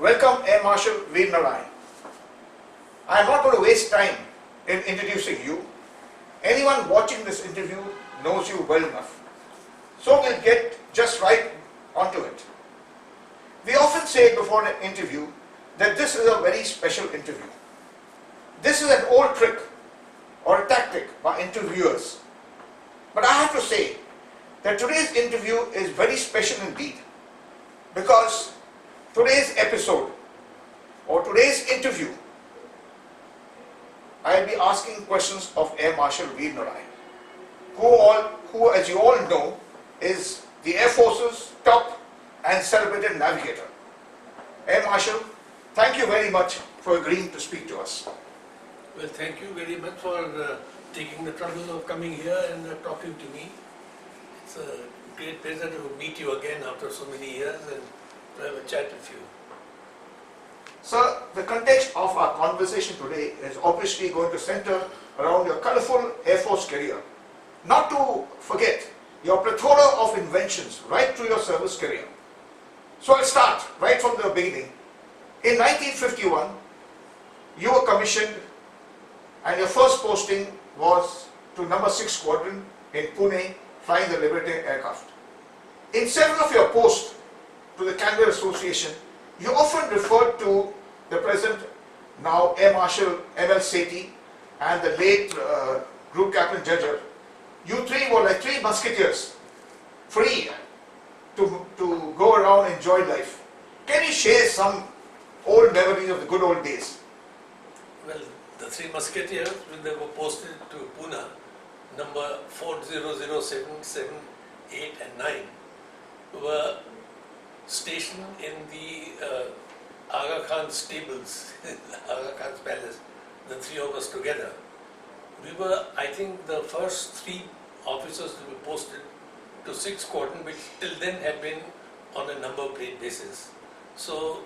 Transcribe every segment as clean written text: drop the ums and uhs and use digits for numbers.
Welcome Air Marshal Vir Narain. I am not going to waste time in introducing you. Anyone watching this interview knows you well enough. So we'll get just right onto it. We often say before an interview that this is a very special interview. This is an old trick or a tactic by interviewers. But I have to say that today's interview is very special indeed, because today's episode or today's interview, I'll be asking questions of Air Marshal Vir Narain, who as you all know is the Air Force's top and celebrated navigator. Air Marshal, thank you very much for agreeing to speak to us. Well, thank you very much for taking the trouble of coming here and talking to me. It's a great pleasure to meet you again after so many years and to have a chat with you. Sir, the context of our conversation today is obviously going to center around your colorful Air Force career. Not to forget your plethora of inventions right through your service career. So I'll start right from the beginning. In 1951, you were commissioned and your first posting was to number 6 Squadron in Pune, flying the Liberator aircraft. In several of your posts to the Canberra Association, you often referred to the present, now Air Marshal M.L. Sethi, and the late Group Captain Jajjar. You three were like three musketeers, free to go around and enjoy life. Can you share some old memories of the good old days? Well, the three musketeers, when they were posted to Pune, number 4007, 7, 8 and 9, were stationed in the Aga Khan's stables, Aga Khan's palace, the three of us together. We were, I think, the first three officers to be posted to 6 Squadron, which till then had been on a number plate basis. So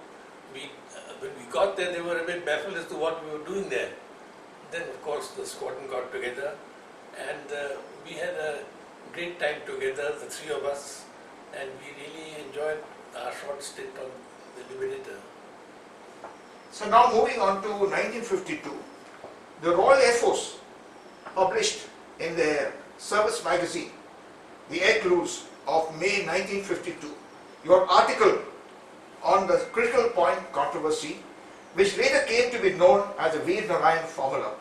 when we got there, they were a bit baffled as to what we were doing there. Then, of course, the squadron got together and we had a great time together, the three of us, and we really enjoyed our short stint on the Liberator. So now moving on to 1952, the Royal Air Force published in their service magazine, the Air Cruise of May 1952, your article on the critical point controversy, which later came to be known as the Vir Narain formula.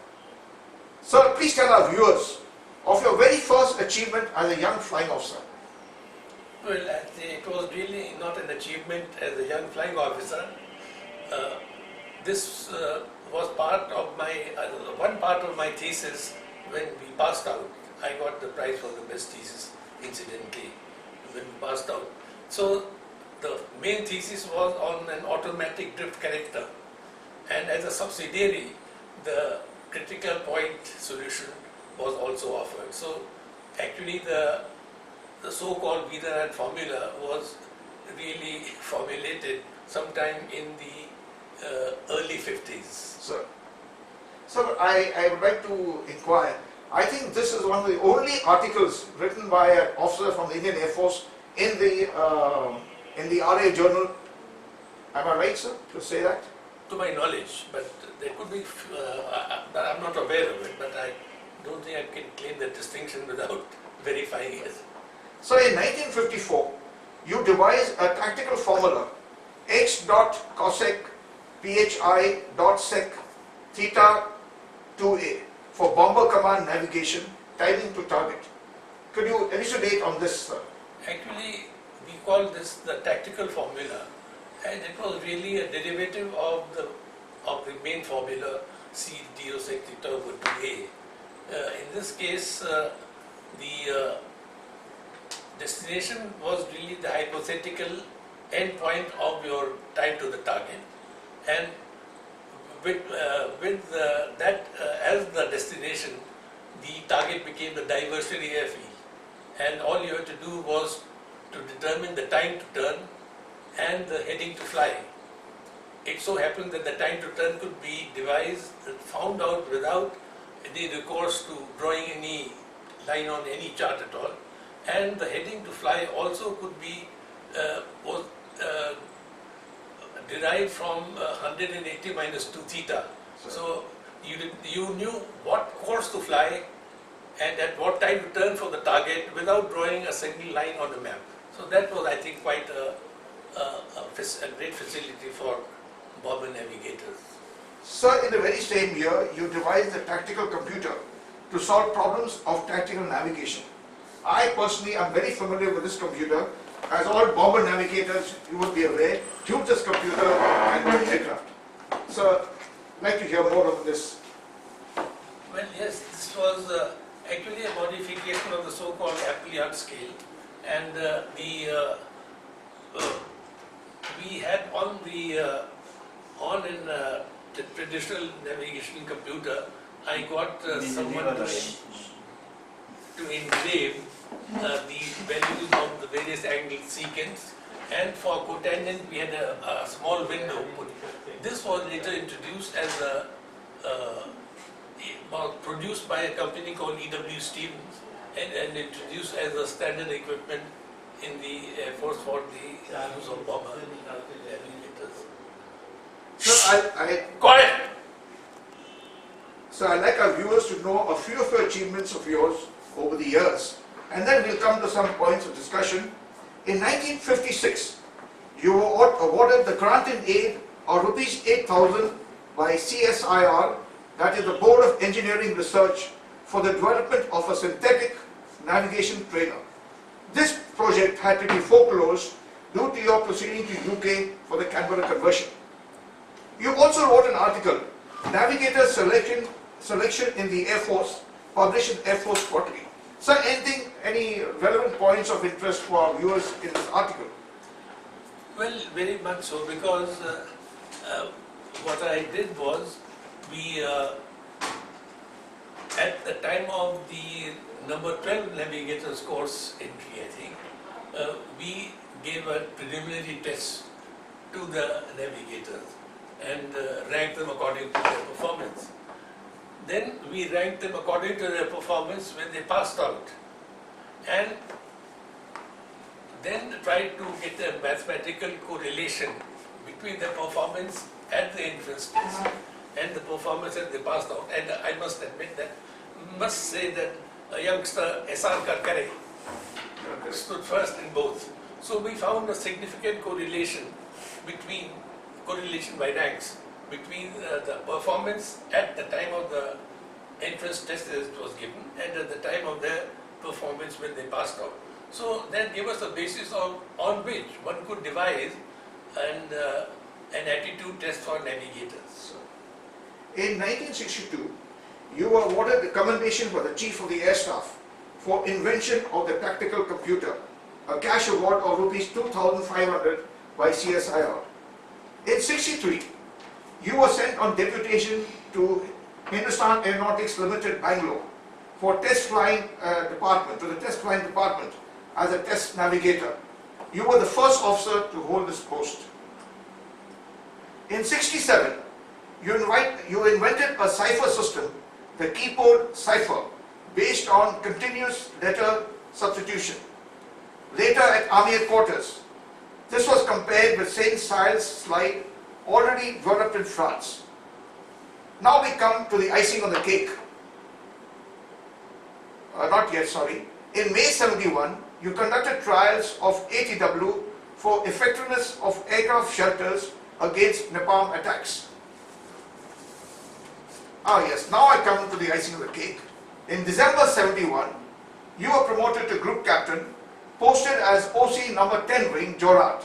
Sir, please tell our viewers of your very first achievement as a young flying officer. Well, it was really not an achievement as a young flying officer. This was part of my, one part of my thesis when we passed out. I got the prize for the best thesis, incidentally, when we passed out. So the main thesis was on an automatic drift character, and as a subsidiary, the critical point solution was also offered. So actually the so-called Vir Narain formula was really formulated sometime in the early 50s. Sir, I would like to inquire. I think this is one of the only articles written by an officer from the Indian Air Force in the RA Journal. Am I right, sir, to say that? To my knowledge, but there could be, I'm not aware of it, but I don't think I can claim that distinction without verifying it. So in 1954, you devised a tactical formula, H dot cosec PHI dot sec theta 2A for bomber command navigation, timing to target. Could you elucidate on this, sir? Actually, we call this the tactical formula, and it was really a derivative of the main formula C D sec theta over 2A. In this case, the destination was really the hypothetical end point of your time to the target, and with that as the destination, the target became the diversionary airfield, and all you had to do was to determine the time to turn and the heading to fly. It so happened that the time to turn could be devised and found out without any recourse to drawing any line on any chart at all, and the heading to fly also could be was derived from 180 minus 2 theta. So you knew what course to fly and at what time to turn for the target without drawing a single line on the map. So that was, I think, quite a great facility for bomber navigators. Sir, in the very same year, you devised the tactical computer to solve problems of tactical navigation. I personally am very familiar with this computer. As all bomber navigators, you would be aware, use this computer and the aircraft. Sir, I'd like to hear more on this. Well, yes, this was actually a modification of the so-called Appleyard scale, and we had on the traditional navigation computer, I got someone to engrave the values of the various angle secants, and for cotangent we had a small window put. This was later introduced as produced by a company called E.W. Stevens and introduced as a standard equipment in the Air Force for the use of bomber navigators. So I'd like our viewers to know a few of your achievements of yours over the years, and then we'll come to some points of discussion. In 1956, you were awarded the grant in aid of rupees 8,000 by CSIR, that is the Board of Engineering Research, for the development of a synthetic navigation trainer. This project had to be foreclosed due to your proceeding to UK for the Canberra conversion. You also wrote an article, Navigator Selection in the Air Force, published in Air Force Quarterly. Sir, any relevant points of interest for our viewers in this article? Well, very much so, because what I did was, we at the time of the number 12 navigators course entry, I think, we gave a preliminary test to the navigators and ranked them according to their performance. Then we ranked them according to their performance when they passed out, and then tried to get a mathematical correlation between their performance at the entrance test and the performance as they passed out. And I must admit that, must say that a youngster, S.R. Karkare, stood first in both. So we found a significant correlation by ranks, between the performance at the time of the entrance test as it was given and at the time of their performance when they passed out. So that gave us a basis on which one could devise an aptitude test for navigators. In 1962, you were awarded the commendation by the Chief of the Air Staff for invention of the tactical computer, a cash award of rupees 2,500 by CSIR. In 63, you were sent on deputation to Hindustan Aeronautics Limited, Bangalore, for test flying department, to the test flying department as a test navigator. You were the first officer to hold this post. In 67, you invented a cipher system, the keyboard cipher, based on continuous letter substitution. Later at Army Headquarters, this was compared with Saint Cyril's slide, already developed in France. Now we come to the icing on the cake. Not yet, sorry. In May 71, you conducted trials of ATW for effectiveness of aircraft shelters against napalm attacks. Yes, now I come to the icing of the cake. In December 71, you were promoted to group captain, posted as OC number 10 wing, Jorat,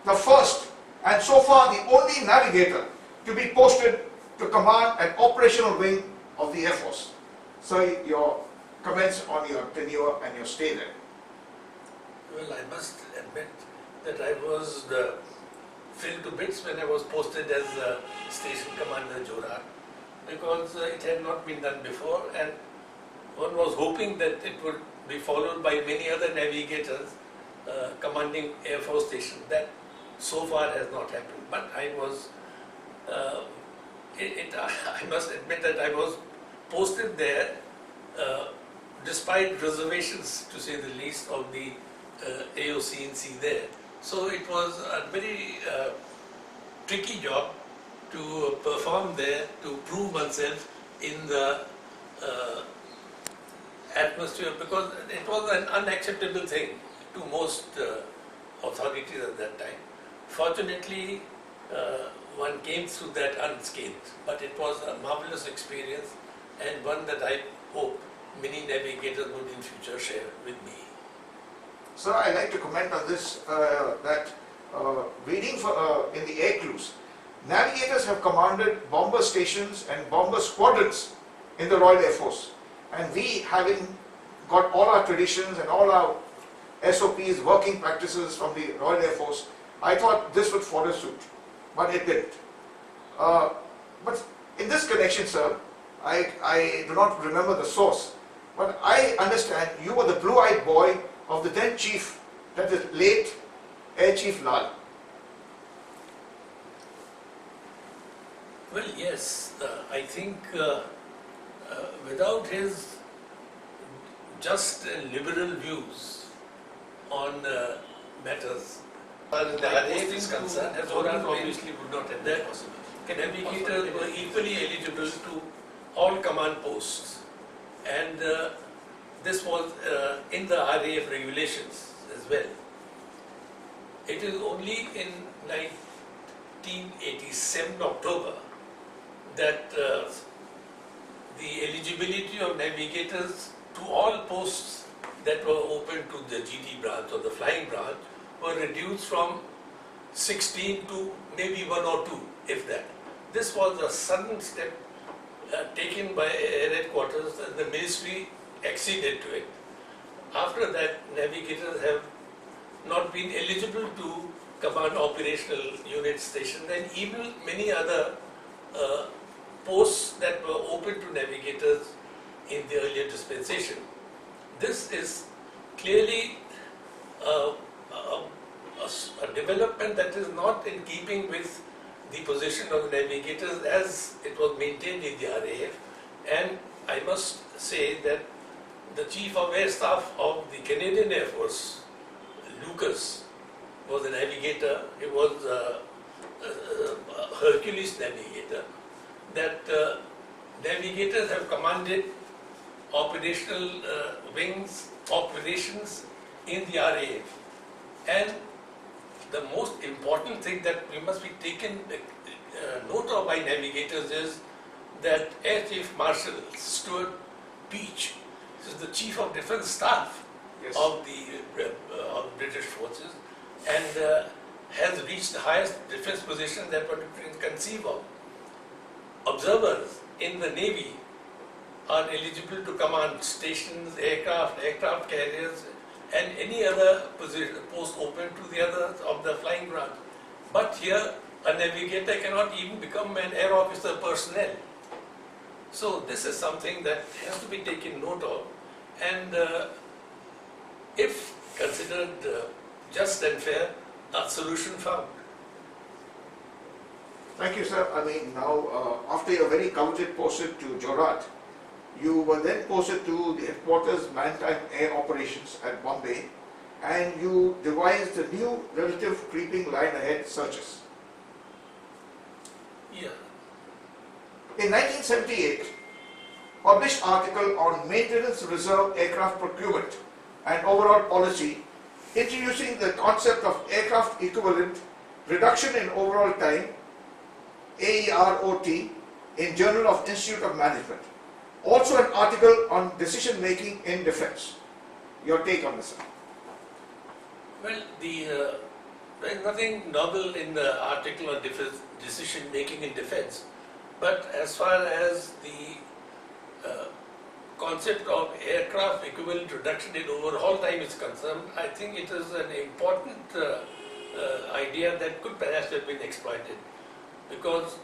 the first and so far the only navigator to be posted to command an operational wing of the Air Force. So your comments on your tenure and your stay there. Well, I must admit that I was filled to bits when I was posted as Station Commander Jorat, because it had not been done before, and one was hoping that it would be followed by many other navigators commanding Air Force Station. That so far has not happened, but I was, I must admit that I was posted there despite reservations, to say the least, of the AOC&C there. So it was a very tricky job to perform there, to prove oneself in the atmosphere, because it was an unacceptable thing to most authorities at that time. Fortunately, one came through that unscathed, but it was a marvelous experience and one that I hope many navigators would in future share with me. Sir, I'd like to comment on this, that reading in the air clues, navigators have commanded bomber stations and bomber squadrons in the Royal Air Force. And we, having got all our traditions and all our SOPs, working practices from the Royal Air Force, I thought this would follow suit, but it didn't. But in this connection, sir, I do not remember the source, but I understand you were the blue-eyed boy of the then chief, that is late Air Chief Lal. Well, yes, I think without his just liberal views on matters, the RAF is concerned, has obviously would not have been possible. Navigators were equally eligible to all command posts, and this was in the RAF regulations as well. It is only in 1987 October that the eligibility of navigators to all posts that were open to the GT branch or the flying branch were reduced from 16 to maybe 1 or 2, if that. This was a sudden step taken by Air Headquarters, and the ministry acceded to it. After that, navigators have not been eligible to command operational unit stations, and even many other posts that were open to navigators in the earlier dispensation. This is clearly a development that is not in keeping with the position of the navigators as it was maintained in the RAF. And I must say that the Chief of Air Staff of the Canadian Air Force, Lucas, was a navigator. He was a Hercules navigator. That navigators have commanded operational wings operations in the RAF. And the most important thing that we must be taken note of by navigators is that Air Chief Marshal Stuart Peach is the Chief of Defence Staff of the British forces, and has reached the highest defence position that one can conceive of. Observers in the Navy are eligible to command stations, aircraft carriers, and any other post open to the others of the flying branch. But here, a navigator cannot even become an air officer personnel. So this is something that has to be taken note of, and if considered just and fair, a solution found. Thank you, sir. I mean, now, after your very coveted posted to Jorat, you were then posted to the headquarters maritime air operations at Bombay, and you devised a new relative creeping line ahead searches. Yeah. In 1978, published article on maintenance reserve aircraft procurement and overall policy, introducing the concept of aircraft equivalent reduction in overall time, AEROT, in Journal of Institute of Management. Also an article on decision making in defense. Your take on this, sir? Well, there is nothing novel in the article on decision making in defense, but as far as the concept of aircraft equivalent reduction in overhaul time is concerned, I think it is an important idea that could perhaps have been exploited, because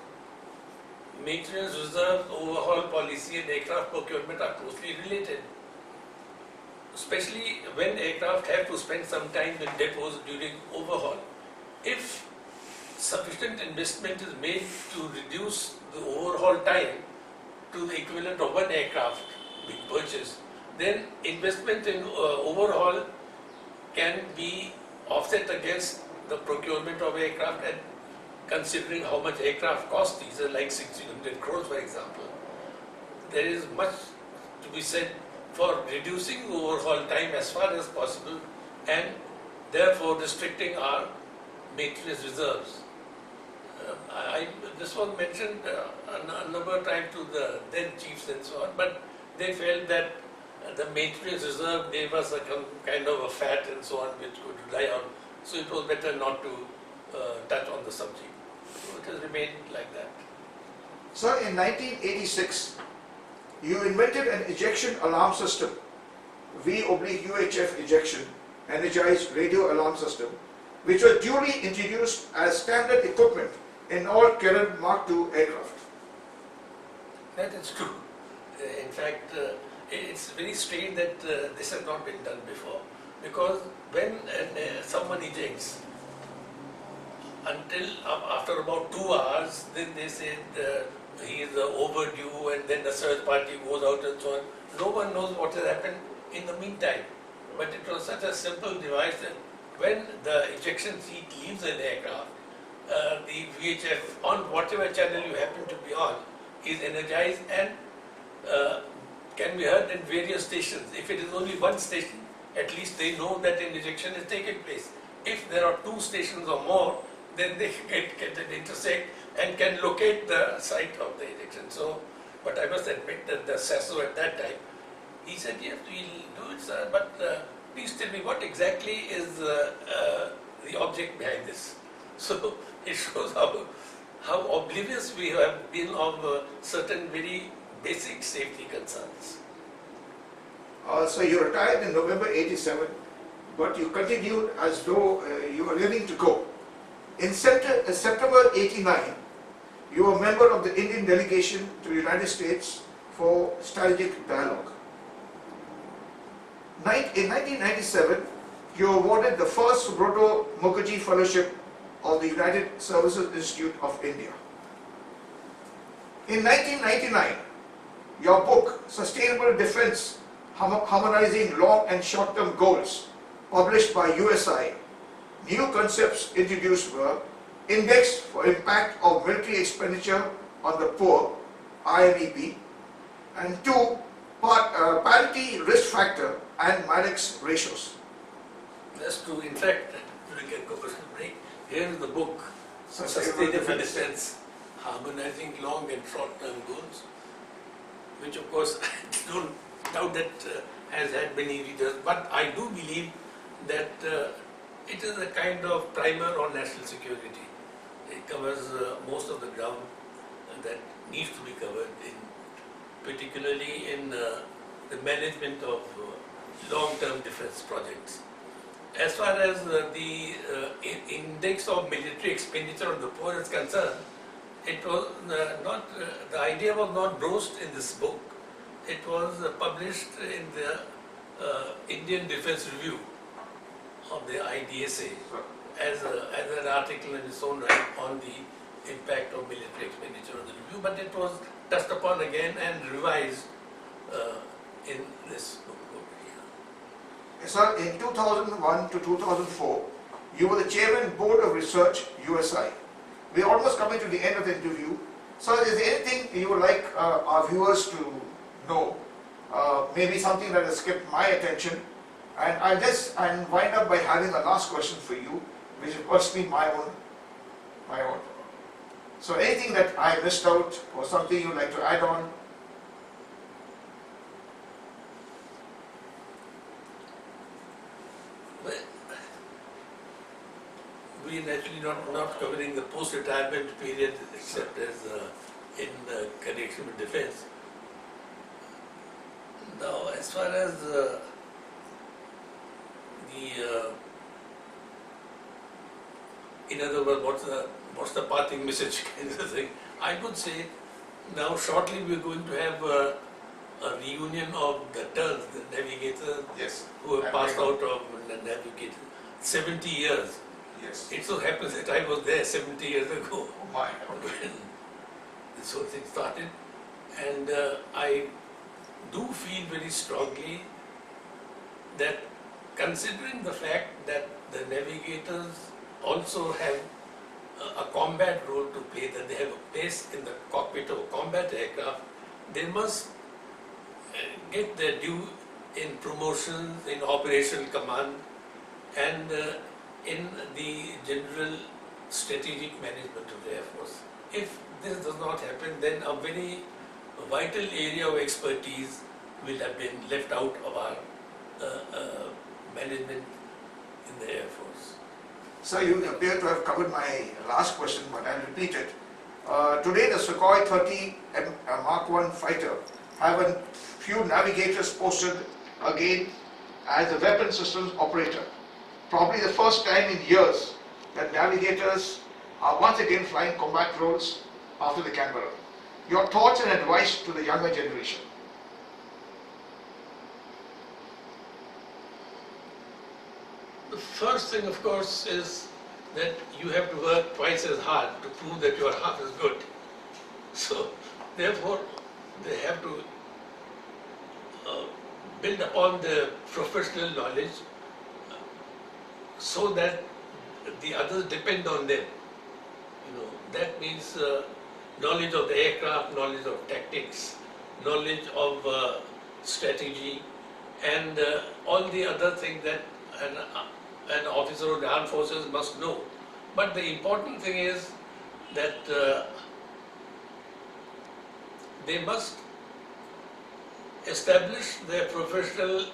maintenance reserve, overhaul policy and aircraft procurement are closely related, especially when aircraft have to spend some time in depots during overhaul. If sufficient investment is made to reduce the overhaul time to the equivalent of one aircraft being purchased, then investment in overhaul can be offset against the procurement of aircraft, and considering how much aircraft cost, these are like 1600 crores for example, there is much to be said for reducing overhaul time as far as possible and therefore restricting our maintenance reserves. This was mentioned a number of times to the then chiefs and so on, but they felt that the maintenance reserve gave us a kind of a fat and so on which could rely on, so it was better not to touch on the subject. So it has remained like that. Sir, in 1986, you invented an ejection alarm system, V/UHF ejection, energized radio alarm system, which was duly introduced as standard equipment in all current Mark II aircraft. That is true. In fact, it's very strange that this has not been done before, because when someone ejects, until after about 2 hours, then they say he is overdue, and then the search party goes out and so on. No one knows what has happened in the meantime. But it was such a simple device that when the ejection seat leaves an aircraft, the VHF on whatever channel you happen to be on is energized and can be heard in various stations. If it is only one station, at least they know that an ejection is taking place. If there are 2 stations or more, then they can intersect and can locate the site of the ejection. So, but I must admit that the SASO at that time, he said, yes, we'll do it, sir, but please tell me what exactly is the object behind this. So it shows how oblivious we have been of certain very basic safety concerns. So you retired in November 87, but you continued as though you were willing to go. In September 89, you were a member of the Indian delegation to the United States for strategic dialogue. In 1997, you were awarded the first Subroto Mukherjee Fellowship of the United Services Institute of India. In 1999, your book, Sustainable Defense, Harmonizing Long and Short-Term Goals, published by USI, new concepts introduced were Index for Impact of Military Expenditure on the Poor, IMEP, and 2, Parity Risk Factor and Maddox Ratios. That's true. In fact, during a commercial break, here is the book, Sustainable Defense, Harmonizing Long and Short-Term Goals, which of course I don't doubt that has had many readers, but I do believe that it is a kind of primer on national security. It covers most of the ground that needs to be covered, particularly in the management of long-term defense projects. As far as the index of military expenditure on the poor is concerned, it was not, the idea was not broached in this book. It was published in the Indian Defense Review of the IDSA as an article in its own right on the impact of military expenditure on the review, but it was touched upon again and revised in this book. Sir, in 2001 to 2004, you were the Chairman Board of Research, USI. We are almost coming to the end of the interview. Sir, is there anything you would like our viewers to know? Maybe something that has kept my attention. And I'll just wind up by having a last question for you, which is personally my own. So anything that I missed out or something you'd like to add on? Well, we are naturally not covering the post-retirement period except as in connection with defense. Now, as far as in other words, what's the parting message kind of thing? I would say now shortly we're going to have a reunion of the turns, the navigators, Yes. who have passed out of navigator. 70 years. Yes. It so happens that I was there 70 years ago Oh my. when this whole thing started, and I do feel very strongly that, considering the fact that the navigators also have a combat role to play, that they have a place in the cockpit of a combat aircraft, they must get their due in promotions, in operational command, and in the general strategic management of the Air Force. If this does not happen, then a very vital area of expertise will have been left out of our management in the Air Force. Sir, you appear to have covered my last question, but I'll repeat it. Today, the Sukhoi 30 Mark 1 fighter have a few navigators posted again as a weapon systems operator. Probably the first time in years that navigators are once again flying combat roles after the Canberra. Your thoughts and advice to the younger generation? The first thing, of course, is that you have to work twice as hard to prove that you are half as good. So, therefore, they have to build upon the professional knowledge so that the others depend on them. That means knowledge of the aircraft, knowledge of tactics, knowledge of strategy, and all the other things that an officer of the armed forces must know. But the important thing is that they must establish their professional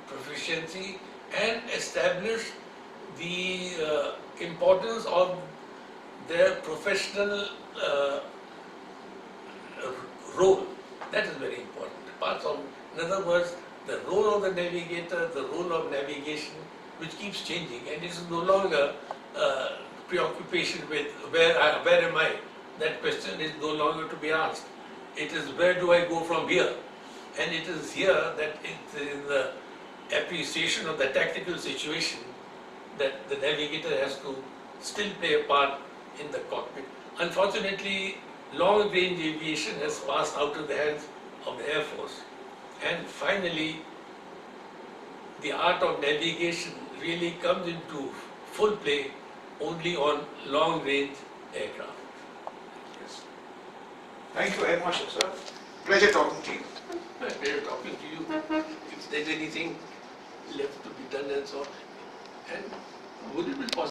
proficiency and establish the importance of their professional role. That is very important. Apart from, in other words, the role of the navigator, the role of navigation, which keeps changing, and it is no longer preoccupation with where am I? That question is no longer to be asked. It is where do I go from here? And it is here that in the appreciation of the tactical situation that the navigator has to still play a part in the cockpit. Unfortunately, long-range aviation has passed out of the hands of the Air Force. And finally, the art of navigation really comes into full play only on long-range aircraft. Yes. Thank you, Air Marshal, sir. Pleasure talking to you. Pleasure talking to you. If there's anything left to be done and so on. And would it be possible